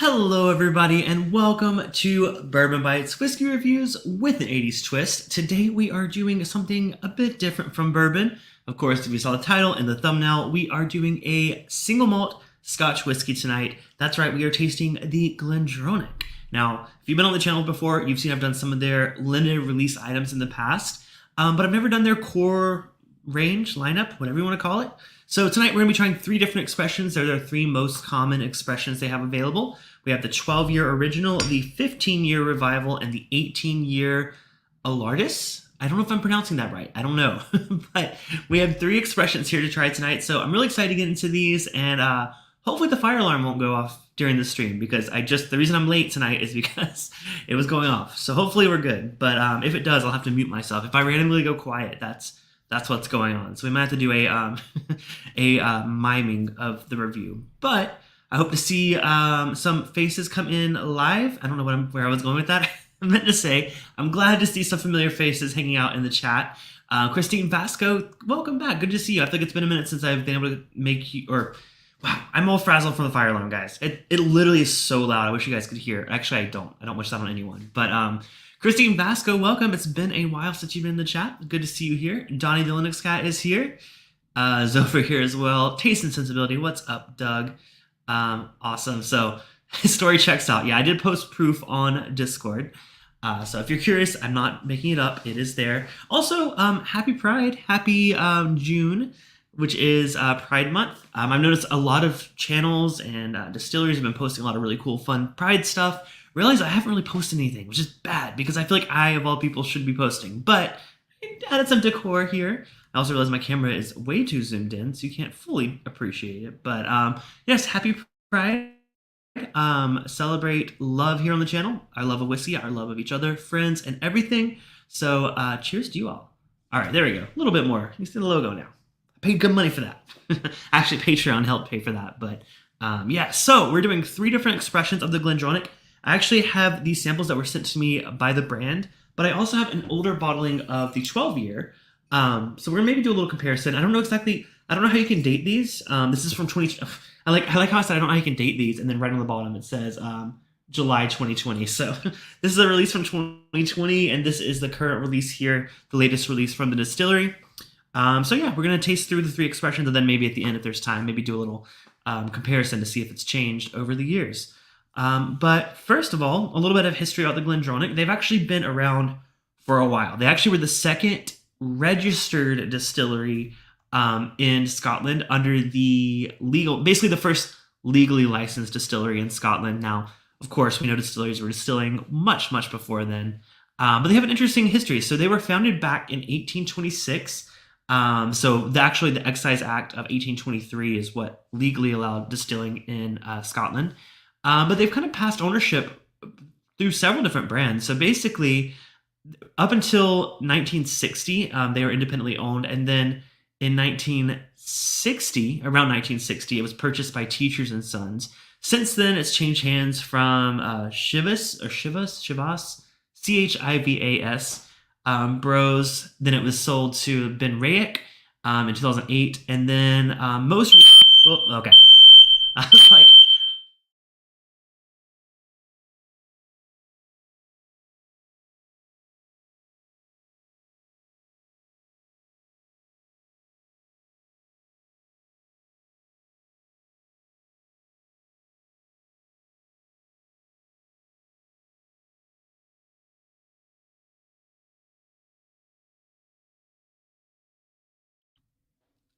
Hello everybody and welcome to Bourbon Bites Whiskey Reviews with an 80s twist. Today we are doing something a bit different from bourbon. Of course, if you saw the title and the thumbnail, we are doing a single malt Scotch whiskey tonight. That's right, we are tasting the Glendronach. Now, if you've been on the channel before, you've seen I've done some of their limited release items in the past, but I've never done their core range, lineup, whatever you want to call it. So tonight we're going to be trying three different expressions. They're their three most common expressions they have available. We have the 12-year original, the 15-year revival, and the 18-year Allardice. I don't know if I'm pronouncing that right. I don't know. But we have three expressions here to try tonight. So I'm really excited to get into these, and hopefully the fire alarm won't go off during the stream, because the reason I'm late tonight is because it was going off. So hopefully we're good. But if it does, I'll have to mute myself. If I randomly go quiet, that's what's going on. So we might have to do a miming of the review. But I hope to see some faces come in live. I don't know where I was going with that. I meant to say, I'm glad to see some familiar faces hanging out in the chat. Christine Vasco, welcome back. Good to see you. I think it's been a minute since I've been able to make you, wow, I'm all frazzled from the fire alarm, guys. It literally is so loud. I wish you guys could hear it. Actually, I don't wish that on anyone. But Christine Vasco, welcome. It's been a while since you've been in the chat. Good to see you here. Donnie the Linux Cat is here. Zophyr here as well. Taste and Sensibility, what's up, Doug? Awesome. So his story checks out. Yeah, I did post proof on Discord. So if you're curious, I'm not making it up. It is there. Also, happy Pride. Happy June, which is Pride Month. I've noticed a lot of channels and distilleries have been posting a lot of really cool, fun Pride stuff. Realize I haven't really posted anything, which is bad because I feel like I, of all people, should be posting. But I added some decor here. I also realized my camera is way too zoomed in, so you can't fully appreciate it. But yes, happy Pride. Celebrate love here on the channel. Our love of whiskey, our love of each other, friends, and everything. So cheers to you all. All right, there we go. A little bit more. You see the logo now. I paid good money for that. Actually, Patreon helped pay for that. But yeah, so we're doing three different expressions of the Glendronach. I actually have these samples that were sent to me by the brand, but I also have an older bottling of the 12-year. So we're gonna maybe do a little comparison. I don't know how you can date these. This is from 20. I like how I said I don't know how you can date these, and then right on the bottom it says July 2020. So this is a release from 2020, and this is the current release here, the latest release from the distillery. So yeah, we're gonna taste through the three expressions, and then maybe at the end, if there's time, maybe do a little comparison to see if it's changed over the years. But first of all, a little bit of history about the Glendronach. They've actually been around for a while. They actually were the second registered distillery in Scotland under basically the first legally licensed distillery in Scotland. Now, of course, we know distilleries were distilling much before then, but they have an interesting history. So they were founded back in 1826. Actually the Excise Act of 1823 is what legally allowed distilling in Scotland. But they've kind of passed ownership through several different brands. So basically, up until 1960, they were independently owned, and then in around 1960, it was purchased by Teachers and Sons. Since then, it's changed hands from Chivas, Chivas, Bros. Then it was sold to Ben Rayek in 2008, and then most recently, okay, I was like.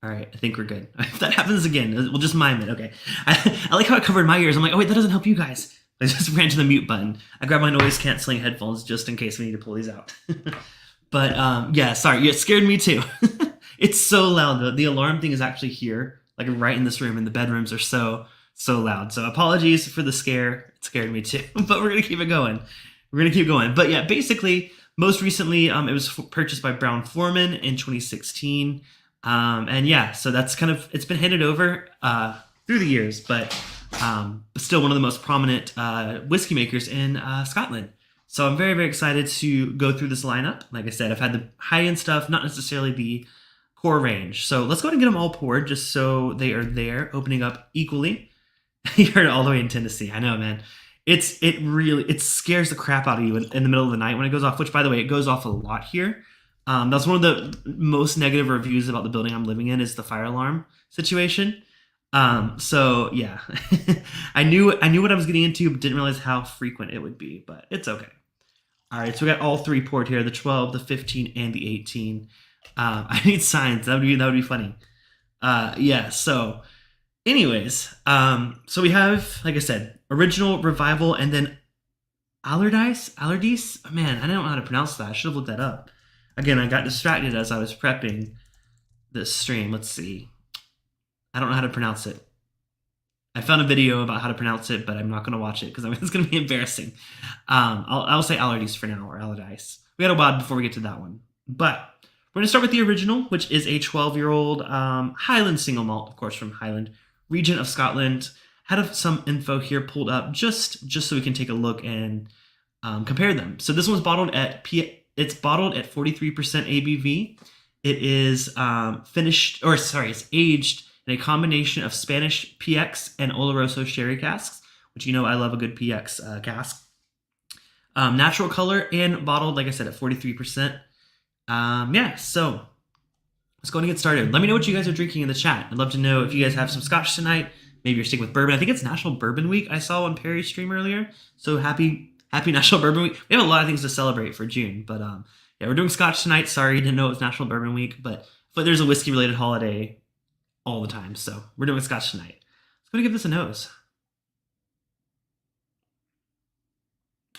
All right, I think we're good. If that happens again, we'll just mime it. Okay. I like how I covered my ears. I'm like, oh wait, that doesn't help you guys. I just ran to the mute button. I grabbed my noise canceling headphones just in case we need to pull these out. But yeah, sorry, it scared me too. It's so loud. The alarm thing is actually here, like right in this room, and the bedrooms are so loud. So apologies for the scare. It scared me too, but we're gonna keep it going. But yeah, basically, most recently, it was purchased by Brown-Forman in 2016. And yeah, so that's it's been handed over through the years, but still one of the most prominent whiskey makers in Scotland. So I'm very excited to go through this lineup. Like I said, I've had the high-end stuff, not necessarily the core range. So let's go ahead and get them all poured just so they are there, opening up equally. You heard it all the way in Tennessee. I know, man. It scares the crap out of you in the middle of the night when it goes off. Which, by the way, it goes off a lot here. That's one of the most negative reviews about the building I'm living in is the fire alarm situation. So yeah, I knew what I was getting into, but didn't realize how frequent it would be. But it's okay. All right, so we got all three poured here: the 12, the 15, and the 18. I need signs. That would be funny. Yeah. So, anyways, so we have, like I said, original, revival, and then Allardice. Oh, man, I don't know how to pronounce that. I should have looked that up. Again, I got distracted as I was prepping this stream. Let's see. I don't know how to pronounce it. I found a video about how to pronounce it, but I'm not going to watch it because it's going to be embarrassing. I'll say Allardice for now, or Allardice. We got a while before we get to that one. But we're going to start with the original, which is a 12-year-old Highland single malt, of course, from Highland, region of Scotland. Had some info here pulled up just so we can take a look and compare them. So this one's bottled at it's bottled at 43% ABV. It is it's aged in a combination of Spanish PX and Oloroso sherry casks, which I love a good PX cask. Natural color and bottled, like I said, at 43%. So let's go and get started. Let me know what you guys are drinking in the chat. I'd love to know if you guys have some scotch tonight. Maybe you're sticking with bourbon. I think it's National Bourbon Week. I saw on Perry's stream earlier. So happy National Bourbon Week. We have a lot of things to celebrate for June, but yeah, we're doing scotch tonight. Sorry, didn't know it was National Bourbon Week, but there's a whiskey related holiday all the time. So we're doing scotch tonight. Let's go and give this a nose.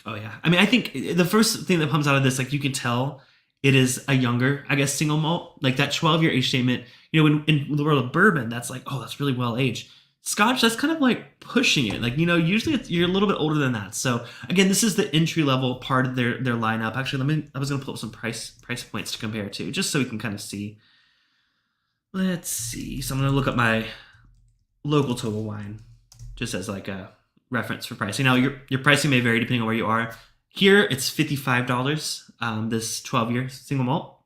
Oh yeah. I mean, I think the first thing that comes out of this, like you can tell it is a younger, I guess, single malt. Like that 12-year age statement, in the world of bourbon, that's like, oh, that's really well aged. Scotch, that's kind of like pushing it. Like, usually you're a little bit older than that. So again, this is the entry level part of their lineup. Actually, I was going to pull up some price points to compare to, just so we can kind of see. Let's see. So I'm going to look up my local Total Wine, just as like a reference for pricing. Now, your pricing may vary depending on where you are. Here, it's $55, this 12-year single malt.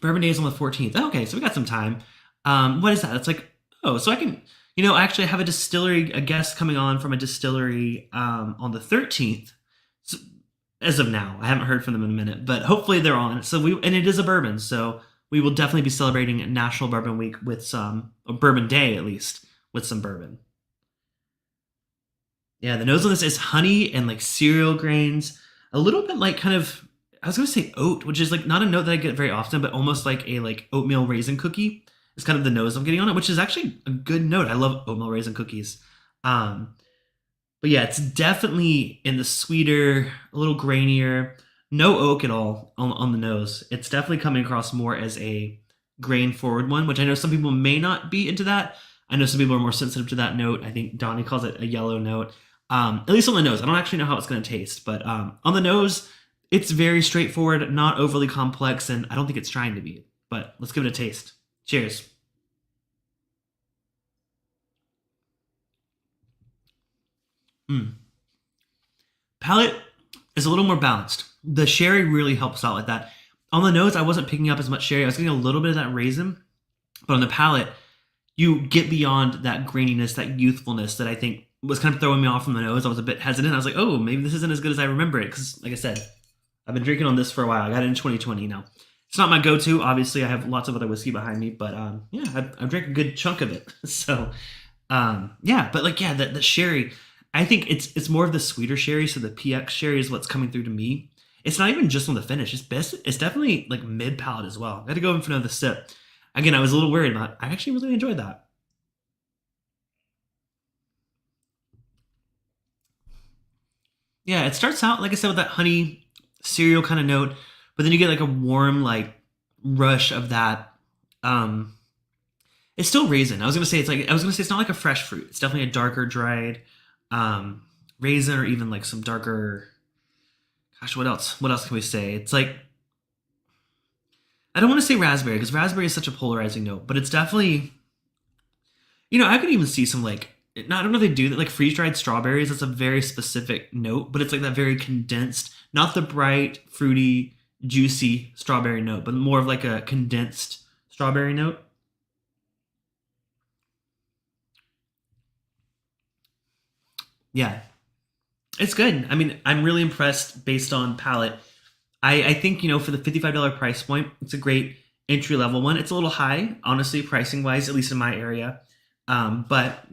Bourbon Day is on the 14th. Okay, so we got some time. What is that? It's like, so I can, I actually have a guest coming on from a distillery on the 13th. So, as of now, I haven't heard from them in a minute, but hopefully they're on. And it is a bourbon, so we will definitely be celebrating National Bourbon Week with or Bourbon Day at least, with some bourbon. Yeah, the nose on this is honey and like cereal grains, a little bit like kind of, I was going to say oat, which is like not a note that I get very often, but almost like a like oatmeal raisin cookie is kind of the nose I'm getting on it, which is actually a good note. I love oatmeal raisin cookies. But yeah, it's definitely in the sweeter, a little grainier, no oak at all on the nose. It's definitely coming across more as a grain forward one, which I know some people may not be into that. I know some people are more sensitive to that note. I think Donnie calls it a yellow note. At least on the nose. I don't actually know how it's going to taste, but on the nose, it's very straightforward, not overly complex, and I don't think it's trying to be. But let's give it a taste. Cheers. Palate is a little more balanced. The sherry really helps out with that. On the nose, I wasn't picking up as much sherry. I was getting a little bit of that raisin, but on the palate, you get beyond that graininess, that youthfulness that I think was kind of throwing me off from the nose. I was a bit hesitant. I was like, oh, maybe this isn't as good as I remember it. Because, like I said, I've been drinking on this for a while. I got it in 2020 now. It's not my go-to. Obviously, I have lots of other whiskey behind me. But, I've drank a good chunk of it. So, the sherry, I think it's more of the sweeter sherry. So the PX sherry is what's coming through to me. It's not even just on the finish. It's definitely like mid-palate as well. I had to go in for another sip. Again, I was a little worried about it. I actually really enjoyed that. Yeah, it starts out, like I said, with that honey cereal kind of note, but then you get like a warm, like, rush of that. It's still raisin. I was gonna say it's not like a fresh fruit. It's definitely a darker dried raisin, or even like some darker. Gosh, what else? What else can we say? It's like, I don't want to say raspberry because raspberry is such a polarizing note, but it's definitely, I could even see some like, no, I don't know if they do that, like freeze dried strawberries. That's a very specific note, but it's like that very condensed, not the bright, fruity, juicy strawberry note, but more of like a condensed strawberry note. Yeah, it's good. I mean, I'm really impressed based on palate. I think, for the $55 price point, it's a great entry level one. It's a little high, honestly, pricing wise, at least in my area. But,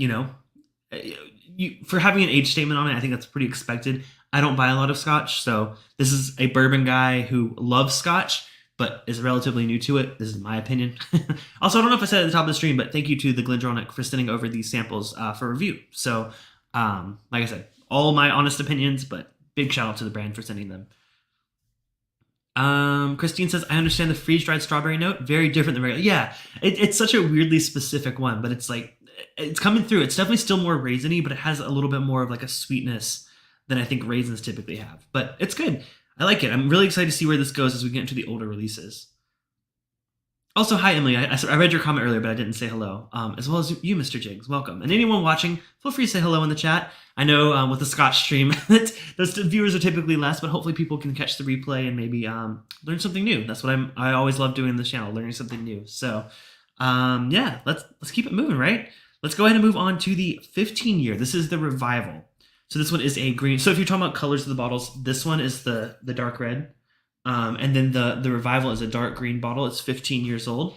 for having an age statement on it, I think that's pretty expected. I don't buy a lot of scotch, so this is a bourbon guy who loves scotch, but is relatively new to it. This is my opinion. Also, I don't know if I said at the top of the stream, but thank you to the Glendronach for sending over these samples for review. So, like I said, all my honest opinions, but big shout out to the brand for sending them. Christine says, I understand the freeze-dried strawberry note. Very different than regular. Yeah, it's such a weirdly specific one, but it's like, it's coming through. It's definitely still more raisiny, but it has a little bit more of like a sweetness than I think raisins typically have. But it's good. I like it. I'm really excited to see where this goes as we get into the older releases. Also, hi, Emily. I read your comment earlier, but I didn't say hello. As well as you, Mr. Jigs. Welcome. And anyone watching, feel free to say hello in the chat. I know with the Scotch stream, those viewers are typically less, but hopefully people can catch the replay and maybe learn something new. That's what I always love doing in the channel, learning something new. So, yeah, let's keep it moving, right? Let's go ahead and move on to the 15-year. This is the Revival. So this one is a green. So if you're talking about colors of the bottles, this one is the dark red. And then the Revival is a dark green bottle. It's 15 years old.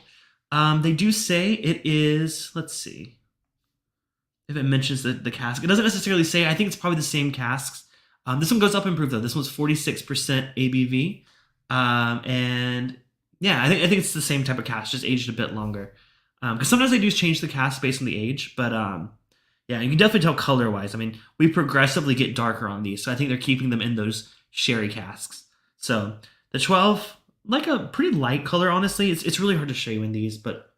They do say it is, let's see if it mentions the cask. It doesn't necessarily say. I think it's probably the same casks. This one goes up in proof though. This one's 46% ABV. And yeah, I think it's the same type of cask, just aged a bit longer. Because sometimes they do change the cask based on the age, but yeah, you can definitely tell color wise. I mean, we progressively get darker on these, so I think they're keeping them in those sherry casks. So the 12, like a pretty light color, honestly. It's really hard to show you in these, but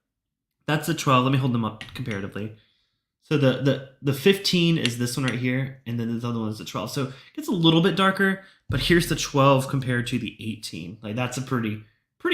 that's the 12. Let me hold them up comparatively. So the 15 is this one right here, and then the other one is the 12. So it gets a little bit darker, but here's the 12 compared to the 18. Like that's a pretty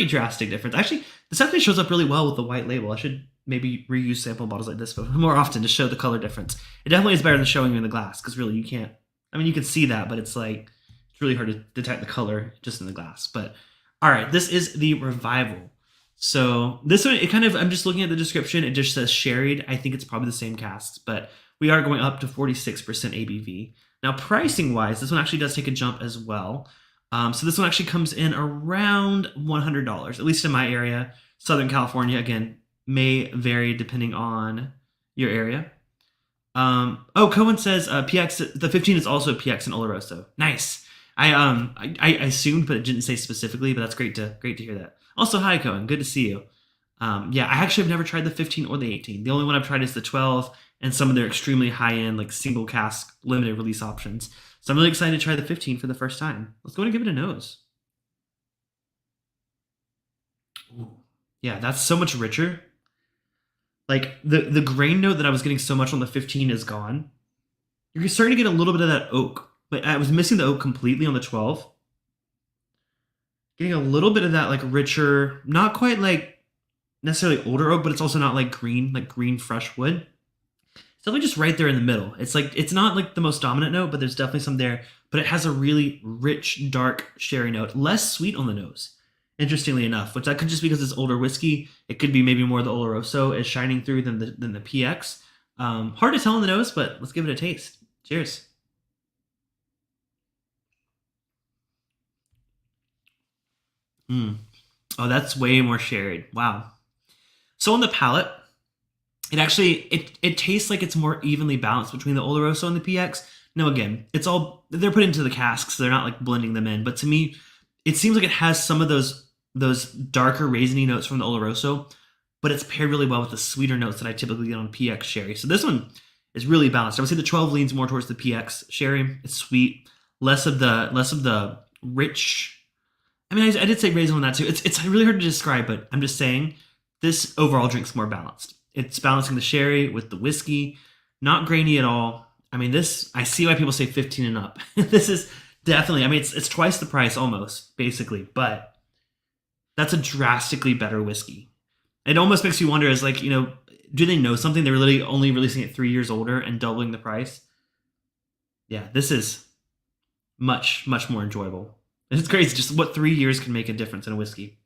drastic difference. Actually, this actually shows up really well with the white label. I should maybe reuse sample bottles like this more often to show the color difference. It definitely is better than showing you in the glass, because really you can't, I mean, you can see that, but it's like, it's really hard to detect the color just in the glass. But all right, this is the Revival. So this one, it kind of, I'm just looking at the description, it just says sherried. I think it's probably the same casks, but we are going up to 46% ABV. Now pricing wise, this one actually does take a jump as well. So this one actually comes in around $100, at least in my area. Southern California, again, may vary depending on your area. Cohen says PX, the 15 is also PX and Oloroso. Nice. I assumed, but it didn't say specifically, but that's great to hear that. Also, hi Cohen, good to see you. Yeah, I actually have never tried the 15 or the 18. The only one I've tried is the 12 and some of their extremely high-end, like single cask limited release options. So I'm really excited to try the 15 for the first time. Let's go and give it a nose. Ooh. Yeah, that's so much richer. Like the grain note that I was getting so much on the 15 is gone. You're starting to get a little bit of that oak, but I was missing the oak completely on the 12. Getting a little bit of that like richer, not quite like necessarily older oak, but it's also not like green fresh wood. It's definitely just right there in the middle. It's like, it's not like the most dominant note, but there's definitely some there. But it has a really rich, dark sherry note, less sweet on the nose. Interestingly enough, which that could just be because it's older whiskey. It could be maybe more the Oloroso is shining through than the PX. Hard to tell on the nose, but let's give it a taste. Cheers. Oh, that's way more sherried. Wow. So on the palate, it actually it tastes like it's more evenly balanced between the Oloroso and the PX. Now again, it's all, they're put into the casks, so they're not like blending them in. But to me, it seems like it has some of those darker raisiny notes from the Oloroso, but it's paired really well with the sweeter notes that I typically get on PX sherry. So this one is really balanced. I would say the 12 leans more towards the PX sherry. It's sweet, less of the rich. I mean, I did say raisin on that too. It's really hard to describe, but I'm just saying this overall drink's more balanced. It's balancing the sherry with the whiskey, not grainy at all. I mean, this, I see why people say 15 and up. This is definitely, I mean, it's twice the price almost, basically, but that's a drastically better whiskey. It almost makes you wonder, is like, do they know something? They're literally only releasing it 3 years older and doubling the price. Yeah, this is much, much more enjoyable. It's crazy just what 3 years can make a difference in a whiskey.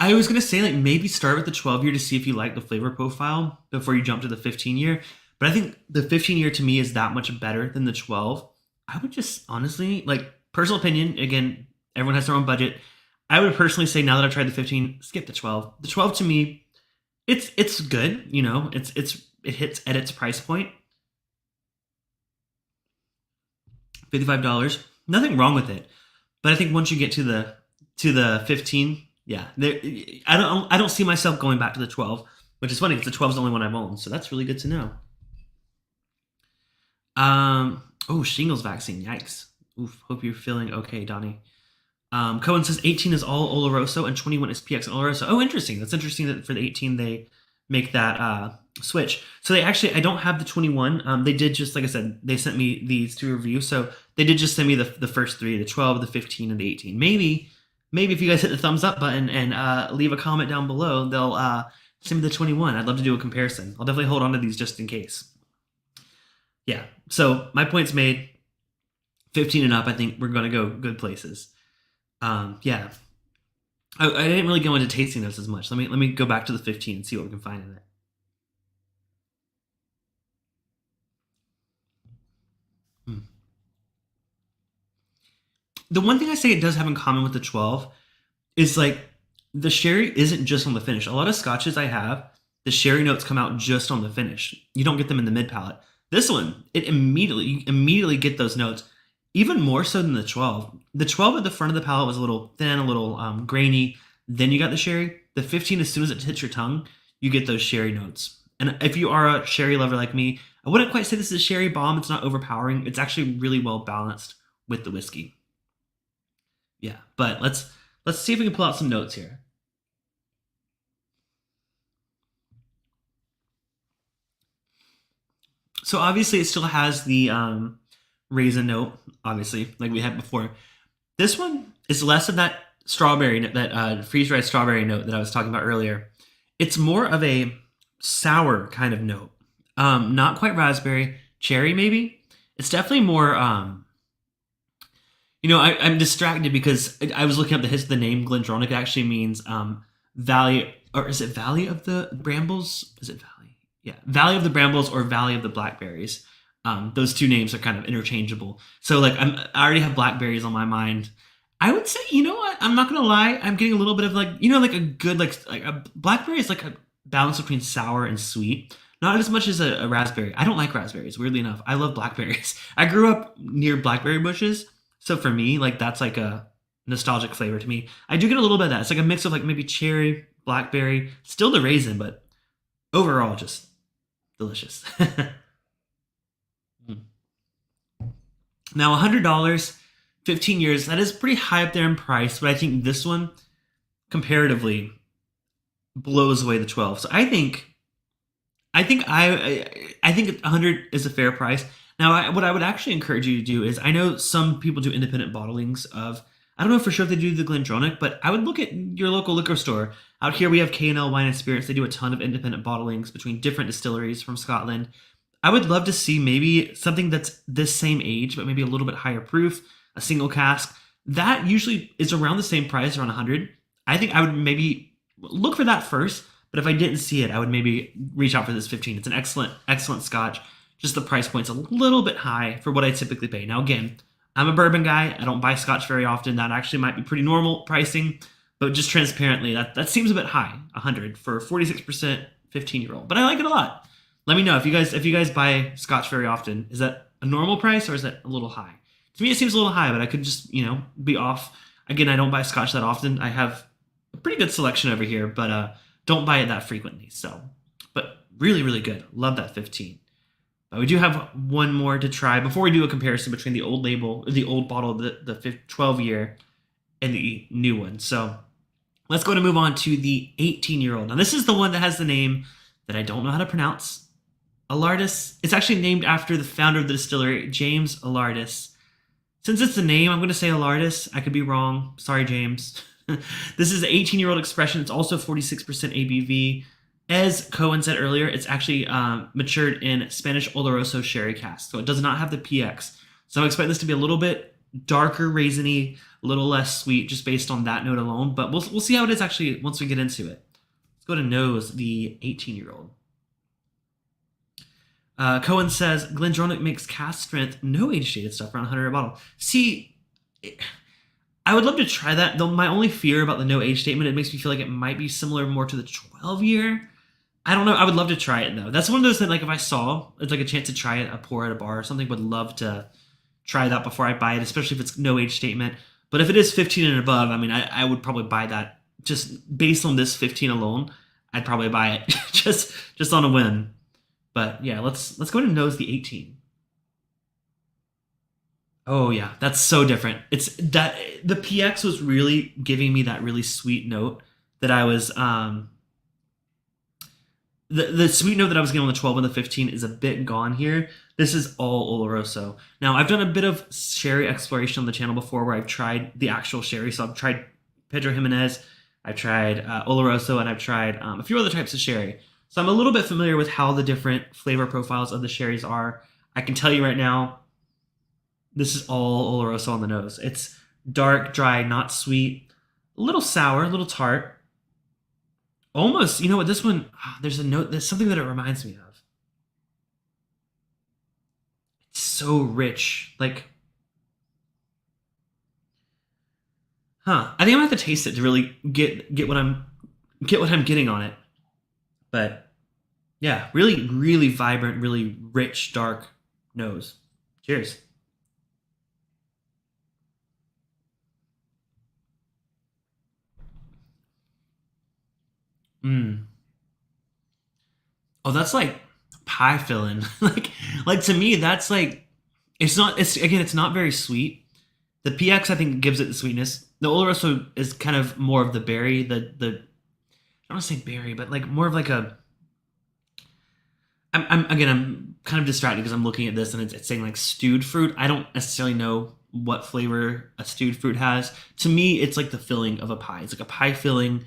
I was gonna say like maybe start with the 12-year to see if you like the flavor profile before you jump to the 15-year. But I think the 15-year to me is that much better than the 12. I would just honestly, like, personal opinion, again, everyone has their own budget. I would personally say now that I've tried the 15, skip the 12. The 12 to me, it's good, you know, it hits at its price point. $55. Nothing wrong with it. But I think once you get to the 15, yeah, I don't see myself going back to the 12, which is funny because the 12 is the only one I've owned, so that's really good to know. Oh, shingles vaccine. Yikes. Oof. Hope you're feeling okay, Donnie. Cohen says 18 is all Oloroso and 21 is PX and Oloroso. Oh, interesting. That's interesting that for the 18 they make that switch. So they actually, I don't have the 21. They did just, like I said, they sent me these to review. So they did just send me the first three, the 12, the 15, and the 18. Maybe if you guys hit the thumbs up button and leave a comment down below, they'll send me the 21. I'd love to do a comparison. I'll definitely hold on to these just in case. Yeah, so my point's made. 15 and up, I think we're going to go good places. Yeah, I didn't really go into tasting notes as much. Let me go back to the 15 and see what we can find in it. The one thing I say it does have in common with the 12 is like the sherry isn't just on the finish. A lot of scotches I have, the sherry notes come out just on the finish. You don't get them in the mid palate. This one, you immediately get those notes, even more so than the 12. The 12 at the front of the palate was a little thin, a little grainy. Then you got the sherry. The 15, as soon as it hits your tongue, you get those sherry notes. And if you are a sherry lover like me, I wouldn't quite say this is a sherry bomb. It's not overpowering. It's actually really well balanced with the whiskey. Yeah, but let's see if we can pull out some notes here. So obviously it still has the raisin note, obviously, like we had before. This one is less of that strawberry, that freeze-dried strawberry note that I was talking about earlier. It's more of a sour kind of note. Not quite raspberry, cherry maybe. It's definitely more, I'm distracted because I was looking up the name Glendronach. It actually means valley, or is it Valley of the Brambles? Is it Valley? Yeah, Valley of the Brambles or Valley of the Blackberries. Those two names are kind of interchangeable. So like I already have blackberries on my mind. I would say, you know what? I'm not gonna lie. I'm getting a little bit of like, like a good like a blackberry is like a balance between sour and sweet. Not as much as a raspberry. I don't like raspberries. Weirdly enough, I love blackberries. I grew up near blackberry bushes, so for me, like that's like a nostalgic flavor to me. I do get a little bit of that. It's like a mix of like maybe cherry, blackberry, still the raisin, but overall just delicious. Now, $100, 15 years, that is pretty high up there in price, but I think this one, comparatively, blows away the 12. So I think 100 is a fair price. Now, what I would actually encourage you to do is, I know some people do independent bottlings of, I don't know for sure if they do the Glendronach, but I would look at your local liquor store. Out here we have K&L Wine and Spirits. They do a ton of independent bottlings between different distilleries from Scotland. I would love to see maybe something that's this same age, but maybe a little bit higher proof, a single cask. That usually is around the same price, around 100. I think I would maybe look for that first, but if I didn't see it, I would maybe reach out for this 15. It's an excellent scotch. Just the price point's a little bit high for what I typically pay. Now, again, I'm a bourbon guy. I don't buy scotch very often. That actually might be pretty normal pricing, but just transparently, that seems a bit high, 100 for 46% 15-year-old. But I like it a lot. Let me know if you guys buy scotch very often. Is that a normal price or is that a little high? To me, it seems a little high, but I could just, be off. Again, I don't buy scotch that often. I have a pretty good selection over here, but don't buy it that frequently. So, but really, really good. Love that 15. But we do have one more to try before we do a comparison between the old label, the old bottle, the 12-year, and the new one. So let's go to move on to the 18-year-old. Now, this is the one that has the name that I don't know how to pronounce. Allardice. It's actually named after the founder of the distillery, James Allardice. Since it's the name, I'm going to say Allardice. I could be wrong. Sorry, James. This is an 18-year-old expression. It's also 46% ABV. As Cohen said earlier, it's actually matured in Spanish Oloroso sherry cask. So it does not have the PX. So I expect this to be a little bit darker raisiny, a little less sweet, just based on that note alone. But we'll see how it is actually once we get into it. Let's go to nose, the 18-year-old. Cohen says Glendronach makes cask strength, no age dated stuff, around 100 a bottle. See, I would love to try that. Though my only fear about the no age statement, it makes me feel like it might be similar more to the 12-year. I don't know. I would love to try it though. That's one of those that, like, if I saw it's like a chance to try it, a pour at a bar or something, would love to try that before I buy it, especially if it's no age statement. But if it is 15 and above, I mean, I would probably buy that just based on this 15 alone. I'd probably buy it just on a whim. But yeah, let's go to nose the 18. Oh yeah, that's so different. It's that the PX was really giving me that really sweet note that I was the sweet note that I was getting on the 12 and the 15 is a bit gone here. This is all Oloroso. Now, I've done a bit of sherry exploration on the channel before where I've tried the actual sherry. So I've tried Pedro Jimenez, I've tried Oloroso, and I've tried a few other types of sherry. So I'm a little bit familiar with how the different flavor profiles of the sherries are. I can tell you right now, this is all Oloroso on the nose. It's dark, dry, not sweet, a little sour, a little tart. Almost, you know what, this one, there's something that it reminds me of. It's so rich. Like, I think I'm gonna have to taste it to really get what I'm getting on it. But yeah, really, really vibrant, really rich, dark nose. Cheers. Oh, that's like pie filling. like to me, that's like it's not very sweet. The PX I think gives it the sweetness. The Oloroso is kind of more of the berry, the I don't want to say berry, but like more of like a. I'm kind of distracted because I'm looking at this and it's saying like stewed fruit. I don't necessarily know what flavor a stewed fruit has. To me, it's like the filling of a pie. It's like a pie filling,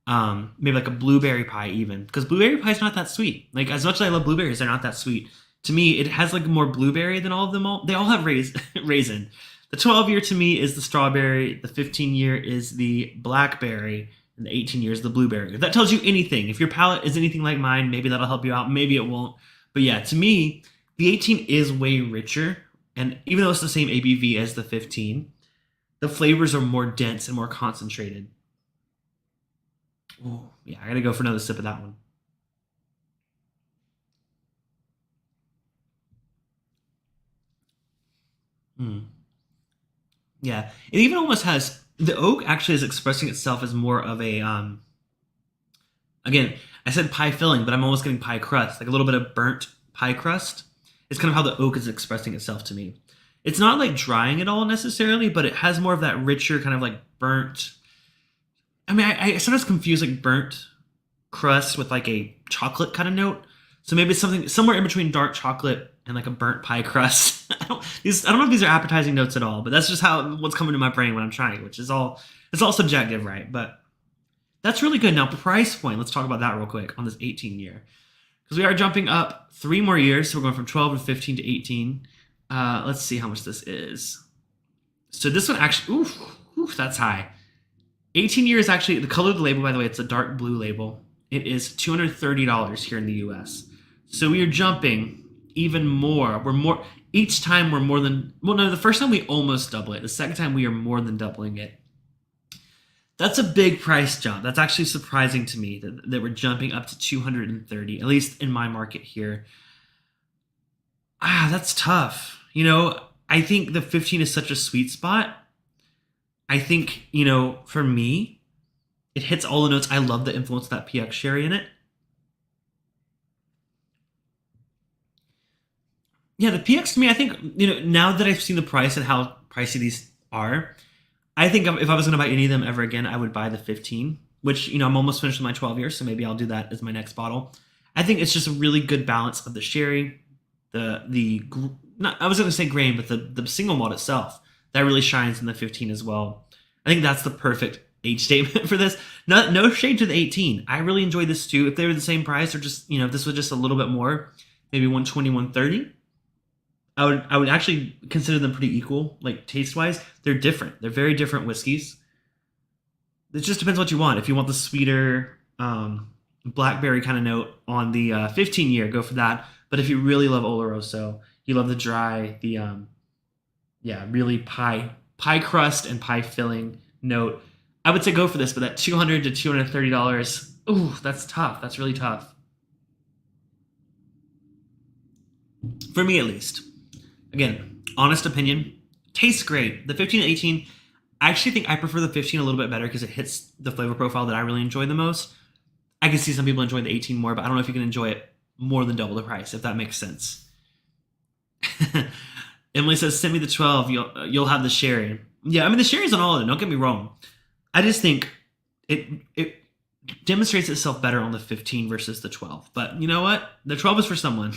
maybe like a blueberry pie even, because blueberry pie is not that sweet. Like, as much as I love blueberries, they're not that sweet. To me, it has like more blueberry than all of them. They all have raisin. The 12-year to me is the strawberry. The 15-year is the blackberry. And the 18 years, the blueberry. If that tells you anything, if your palate is anything like mine, maybe that'll help you out. Maybe it won't. But yeah, to me, the 18 is way richer. And even though it's the same ABV as the 15, the flavors are more dense and more concentrated. Oh, yeah, I gotta go for another sip of that one. Mm. Yeah, it even almost has the oak actually is expressing itself as more of a again, I said pie filling, but I'm almost getting pie crust, like a little bit of burnt pie crust. It's kind of how the oak is expressing itself to me. It's not like drying at all necessarily, but it has more of that richer kind of like burnt. I mean, I sometimes confuse like burnt crust with like a chocolate kind of note. So maybe it's something somewhere in between dark chocolate and like a burnt pie crust. I don't know if these are appetizing notes at all, but that's just what's coming to my brain when I'm trying, which is it's all subjective, right? But that's really good. Now, price point. Let's talk about that real quick on this 18-year, because we are jumping up 3 more years. So we're going from 12 to 15 to 18. Let's see how much this is. So this one actually, that's high. 18 years actually. The color of the label, by the way, it's a dark blue label. It is $230 here in the U.S. So we are jumping even more. Each time we're more than, well, no, the first time we almost double it. The second time we are more than doubling it. That's a big price jump. That's actually surprising to me that we're jumping up to 230, at least in my market here. That's tough. You know, I think the 15 is such a sweet spot. I think, you know, for me, it hits all the notes. I love the influence of that PX sherry in it. Yeah, the PX to me, I think, you know, now that I've seen the price and how pricey these are, I think if I was going to buy any of them ever again, I would buy the 15, which, you know, I'm almost finished with my 12 years, so maybe I'll do that as my next bottle. I think it's just a really good balance of the sherry, not, I was going to say grain, but the single malt itself, that really shines in the 15 as well. I think that's the perfect age statement for this. No shade to the 18. I really enjoy this too. If they were the same price, or just, you know, if this was just a little bit more, maybe 120, 130, I would actually consider them pretty equal, like taste wise. They're different. They're very different whiskeys. It just depends what you want. If you want the sweeter blackberry kind of note on the 15 year, go for that. But if you really love Oloroso, you love the dry, the yeah, really pie crust and pie filling note, I would say go for this. But that $200 to $230, ooh, that's tough. That's really tough for me, at least. Again, honest opinion, tastes great. The 15 to 18, I actually think I prefer the 15 a little bit better because it hits the flavor profile that I really enjoy the most. I can see some people enjoying the 18 more, but I don't know if you can enjoy it more than double the price, if that makes sense. Emily says, "Send me the 12. You'll have the sherry." Yeah, I mean the sherry's on all of them. Don't get me wrong. I just think it demonstrates itself better on the 15 versus the 12. But you know what? The 12 is for someone.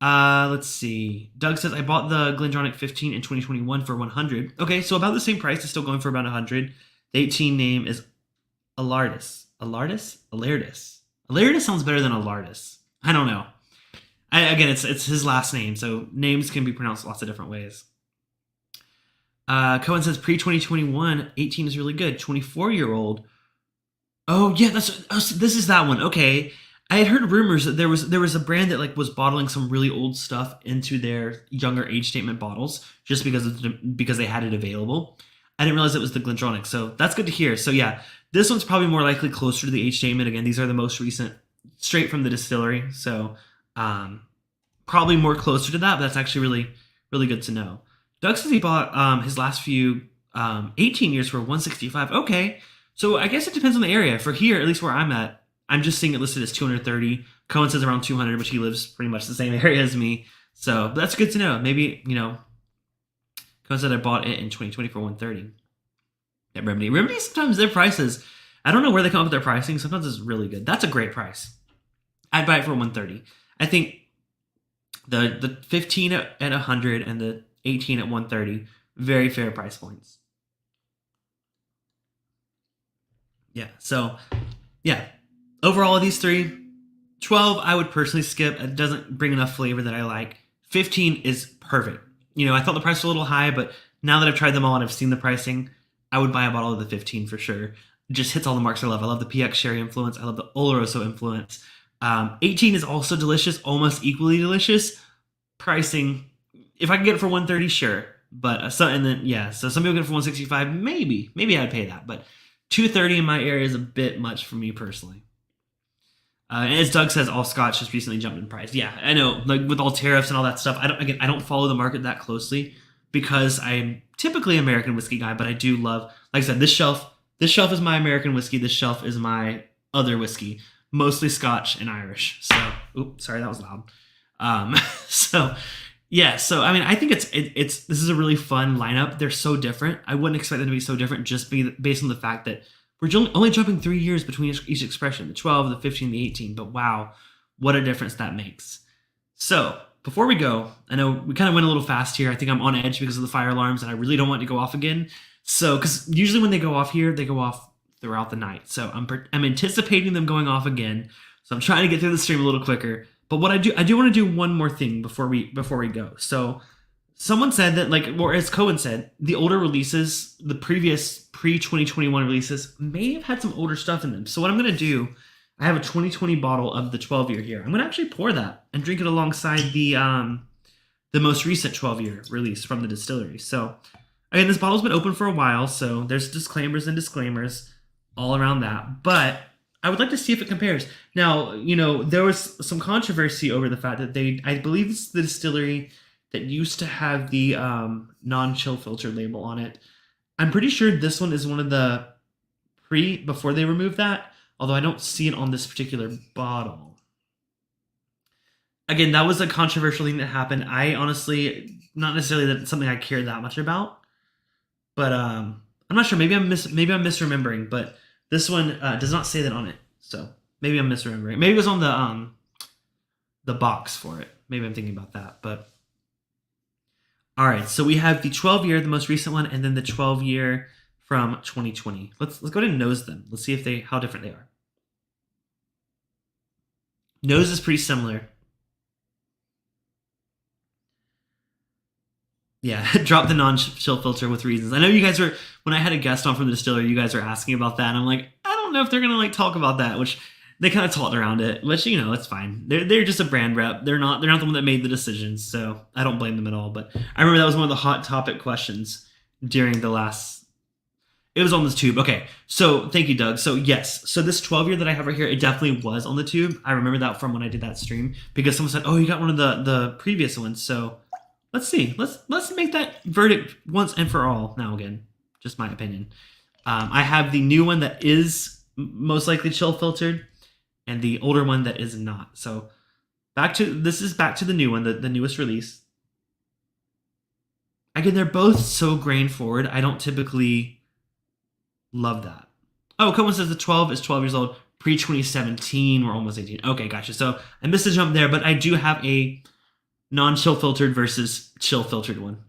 Let's see. Doug says, "I bought the Glendronach 15 in 2021 for 100." Okay, so about the same price. It's still going for about 100. The 18 name is Allardice. Allardice sounds better than Allardice. I don't know. Again, it's his last name, so names can be pronounced lots of different ways. Cohen says pre-2021, 18 is really good. 24-year-old. Oh yeah, this is that one. Okay, I had heard rumors that there was a brand that like was bottling some really old stuff into their younger age statement bottles just because they had it available. I didn't realize it was the Glendronach, so that's good to hear. So yeah, this one's probably more likely closer to the age statement. Again, these are the most recent, straight from the distillery, so probably more closer to that. But that's actually really really good to know. Doug says he bought his last few 18 years for 165. Okay, so I guess it depends on the area. For here, at least where I'm at, I'm just seeing it listed as 230. Cohen says around 200, but he lives pretty much the same area as me. So that's good to know. Maybe, Cohen said I bought it in 2020 for 130. At Remedy, sometimes their prices, I don't know where they come up with their pricing. Sometimes it's really good. That's a great price. I'd buy it for 130. I think the 15 at 100 and the 18 at 130, very fair price points. Yeah, so yeah, overall of these three, 12 I would personally skip. It doesn't bring enough flavor that I like. 15 is perfect. I thought the price was a little high, but now that I've tried them all and I've seen the pricing, I would buy a bottle of the 15 for sure. It just hits all the marks I love. I love the PX sherry influence. I love the Oloroso influence. 18 is also delicious, almost equally delicious. Pricing, if I can get it for 130, sure. But so some people get it for 165, maybe I'd pay that. But 230 in my area is a bit much for me personally. And as Doug says, all Scotch has recently jumped in price. Yeah, I know. Like with all tariffs and all that stuff, I don't follow the market that closely because I'm typically an American whiskey guy. But I do love, like I said, this shelf is my American whiskey. This shelf is my other whiskey, mostly Scotch and Irish. So, oops, sorry, that was loud. So I mean, I think this is a really fun lineup. They're so different. I wouldn't expect them to be so different just based on the fact that we're only jumping 3 years between each expression, the 12, the 15, the 18. But wow, what a difference that makes. So before we go, I know we kind of went a little fast here. I think I'm on edge because of the fire alarms and I really don't want to go off again. So, because usually when they go off here, they go off throughout the night. So I'm anticipating them going off again. So I'm trying to get through the stream a little quicker. But what I do want to do one more thing before we go. So someone said that, or as Cohen said, the older releases, the previous pre-2021 releases may have had some older stuff in them. So what I'm going to do, I have a 2020 bottle of the 12-year here. I'm going to actually pour that and drink it alongside the most recent 12-year release from the distillery. So again, this bottle's been open for a while, so there's disclaimers all around that. But I would like to see if it compares. Now, there was some controversy over the fact that I believe it's the distillery that used to have the non-chill filter label on it. I'm pretty sure this one is one of the before they removed that, although I don't see it on this particular bottle. Again, that was a controversial thing that happened. I honestly, not necessarily that it's something I care that much about, but I'm not sure. Maybe I'm misremembering, but this one does not say that on it, so maybe I'm misremembering. Maybe it was on the box for it. Maybe I'm thinking about that, but all right. So we have the 12-year, the most recent one, and then the 12-year from 2020. Let's go ahead and nose them. Let's see how different they are. Nose is pretty similar. Yeah, drop the non-chill filter with reasons. I know you guys were, when I had a guest on from the distillery, you guys were asking about that, and I'm like, I don't know if they're gonna like talk about that, which they kind of talked around it, which it's fine. They're just a brand rep. They're not the one that made the decisions, so I don't blame them at all. But I remember that was one of the hot topic questions during the last. It was on this tube. Okay, so thank you, Doug. So yes, so this 12-year that I have right here, it definitely was on the tube. I remember that from when I did that stream because someone said, "Oh, you got one of the previous ones." So let's see. Let's make that verdict once and for all. Now again, just my opinion. I have the new one that is most likely chill filtered, and the older one that is not. So back to the new one, the newest release. Again, they're both so grain forward. I don't typically love that. Oh, Cohen says the 12 is 12 years old. Pre 2017, we're almost 18. Okay, gotcha. So I missed a jump there, but I do have a non-chill filtered versus chill filtered one.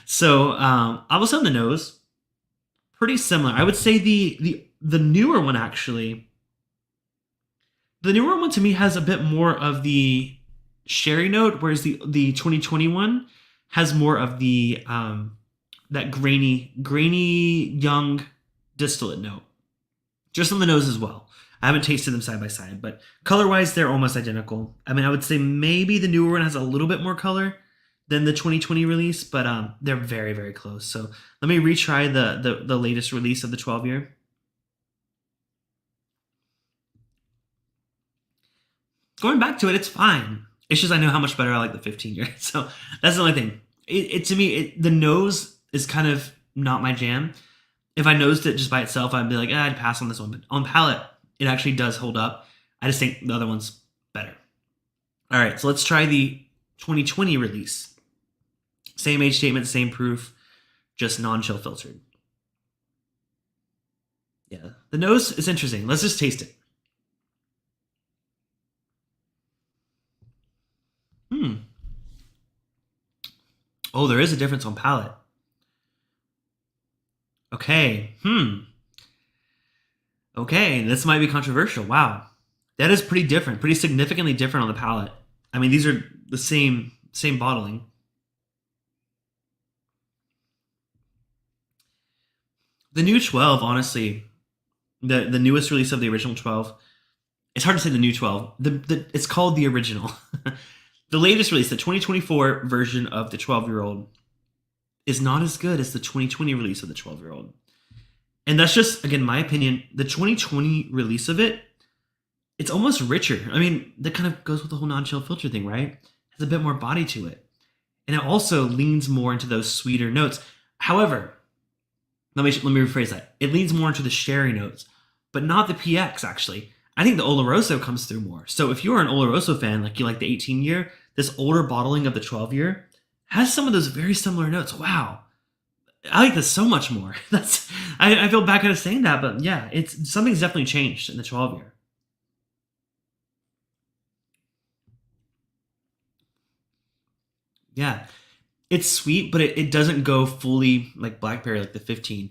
So I will say on the nose, pretty similar. I would say the newer one actually. The newer one to me has a bit more of the sherry note, whereas the 2021 has more of the that grainy young distillate note. Just on the nose as well. I haven't tasted them side by side, but color-wise, they're almost identical. I mean, I would say maybe the newer one has a little bit more color than the 2020 release, but they're very, very close. So let me retry the latest release of the 12-year. Going back to it, it's fine. It's just I know how much better I like the 15-year. So that's the only thing. To me, the nose is kind of not my jam. If I nosed it just by itself, I'd be like, I'd pass on this one. But on palate, it actually does hold up. I just think the other one's better. All right, so let's try the 2020 release. Same age statement, same proof, just non-chill filtered. Yeah, the nose is interesting. Let's just taste it. Oh, there is a difference on palate. Okay. Okay, this might be controversial. Wow. That is pretty different, pretty significantly different on the palate. I mean, these are the same bottling. The new 12, honestly, the newest release of the original 12, it's hard to say the new 12. It's called the original. The latest release, the 2024 version of the 12-year-old, is not as good as the 2020 release of the 12-year-old. And that's just, again, my opinion. The 2020 release of it, it's almost richer. I mean, that kind of goes with the whole non-chill filter thing, right? It has a bit more body to it. And it also leans more into those sweeter notes. However, let me rephrase that. It leans more into the sherry notes, but not the PX, actually. I think the Oloroso comes through more. So if you're an Oloroso fan, like you like the 18-year, this older bottling of the 12-year has some of those very similar notes. Wow. I like this so much more. I feel bad kind of saying that, but yeah, something's definitely changed in the 12-year. Yeah. It's sweet, but it doesn't go fully like blackberry like the 15.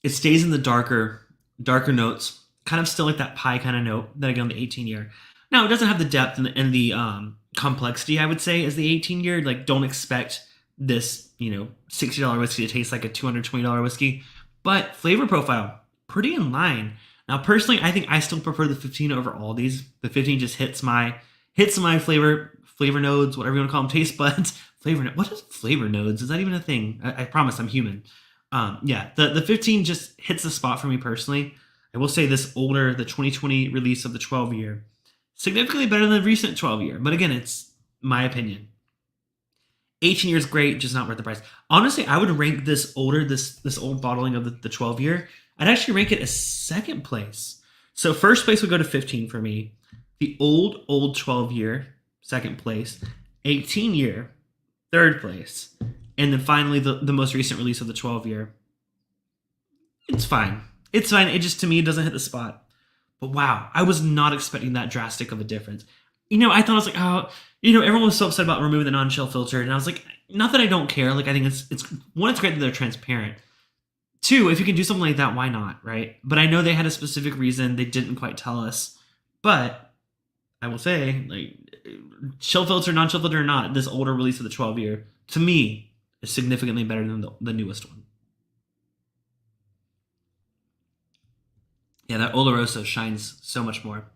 It stays in the darker notes, kind of still like that pie kind of note that I get on the 18-year. Now, it doesn't have the depth and the complexity, I would say, as the 18-year. Like, don't expect this, $60 whiskey to taste like a $220 whiskey. But flavor profile, pretty in line. Now, personally, I think I still prefer the 15 over all these. The 15 just hits my flavor nodes, whatever you want to call them, taste buds. What is flavor nodes? Is that even a thing? I promise I'm human. Yeah, the 15 just hits the spot for me personally. I will say this older, the 2020 release of the 12-year, significantly better than the recent 12-year. But again, it's my opinion. 18 years great, just not worth the price. Honestly, I would rank this older, this old bottling of the 12-year. I'd actually rank it as second place. So first place would go to 15 for me. The old 12-year, second place. 18-year, third place. And then finally, the most recent release of the 12-year. It's fine. It's fine. It just, to me, doesn't hit the spot. But wow, I was not expecting that drastic of a difference. I thought I was like, oh, everyone was so upset about removing the non-chill filter. And I was like, not that I don't care. Like, I think it's one, it's great that they're transparent. Two, if you can do something like that, why not, right? But I know they had a specific reason. They didn't quite tell us. But I will say, like, chill filter, non-chill filter or not, this older release of the 12-year, to me, is significantly better than the newest one. Yeah, that Oloroso shines so much more.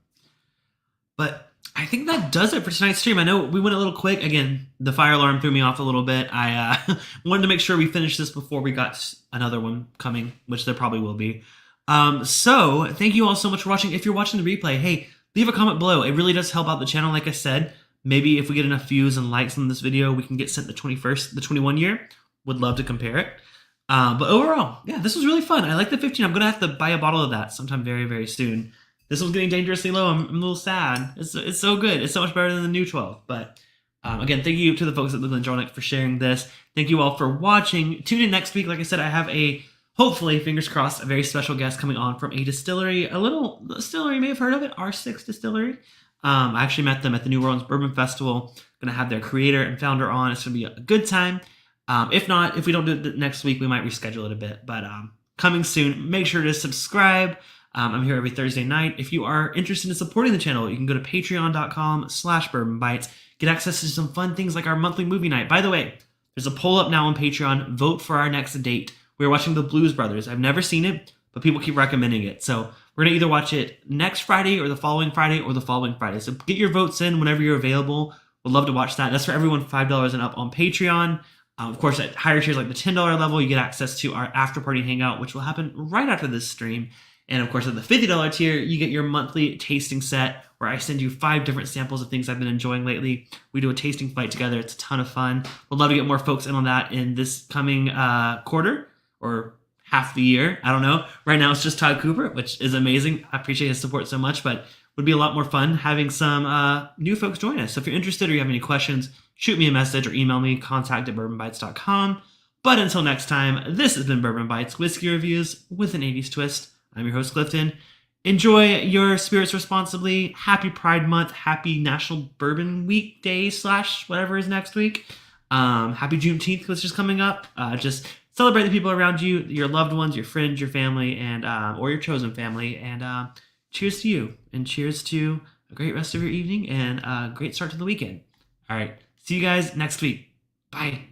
But I think that does it for tonight's stream. I know we went a little quick. Again, the fire alarm threw me off a little bit. I wanted to make sure we finished this before we got another one coming, which there probably will be. So thank you all so much for watching. If you're watching the replay, hey, leave a comment below. It really does help out the channel. Like I said, maybe if we get enough views and likes on this video, we can get sent the 21 year. Would love to compare it. But overall, yeah, this was really fun. I like the 15. I'm going to have to buy a bottle of that sometime very, very soon. This one's getting dangerously low. I'm a little sad. It's so good. It's so much better than the new 12. But again, thank you to the folks at the Glendronach for sharing this. Thank you all for watching. Tune in next week. Like I said, I have hopefully, fingers crossed, a very special guest coming on from a distillery. A little distillery, you may have heard of it, R6 Distillery. I actually met them at the New Orleans Bourbon Festival. Going to have their creator and founder on. It's going to be a good time. If we don't do it next week, we might reschedule it a bit. But coming soon, make sure to subscribe. I'm here every Thursday night. If you are interested in supporting the channel, you can go to patreon.com/bourbonbites. Get access to some fun things like our monthly movie night. By the way, there's a poll up now on Patreon. Vote for our next date. We're watching The Blues Brothers. I've never seen it, but people keep recommending it. So we're going to either watch it next Friday or the following Friday or the following Friday. So get your votes in whenever you're available. We'd love to watch that. That's for everyone $5 and up on Patreon. Of course, at higher tiers like the $10 level, you get access to our after party hangout, which will happen right after this stream. And of course, at the $50 tier, you get your monthly tasting set where I send you 5 different samples of things I've been enjoying lately. We do a tasting flight together. It's a ton of fun. We'd love to get more folks in on that in this coming quarter or half the year. I don't know. Right now, it's just Todd Cooper, which is amazing. I appreciate his support so much, but it would be a lot more fun having some new folks join us. So if you're interested or you have any questions, shoot me a message or email me, contact@bourbonbites.com. But until next time, this has been Bourbon Bites Whiskey Reviews with an 80s twist. I'm your host, Clifton. Enjoy your spirits responsibly. Happy Pride Month. Happy National Bourbon Week Day / whatever is next week. Happy Juneteenth, which is coming up. Just celebrate the people around you, your loved ones, your friends, your family, and or your chosen family. And cheers to you. And cheers to a great rest of your evening and a great start to the weekend. All right. See you guys next week. Bye.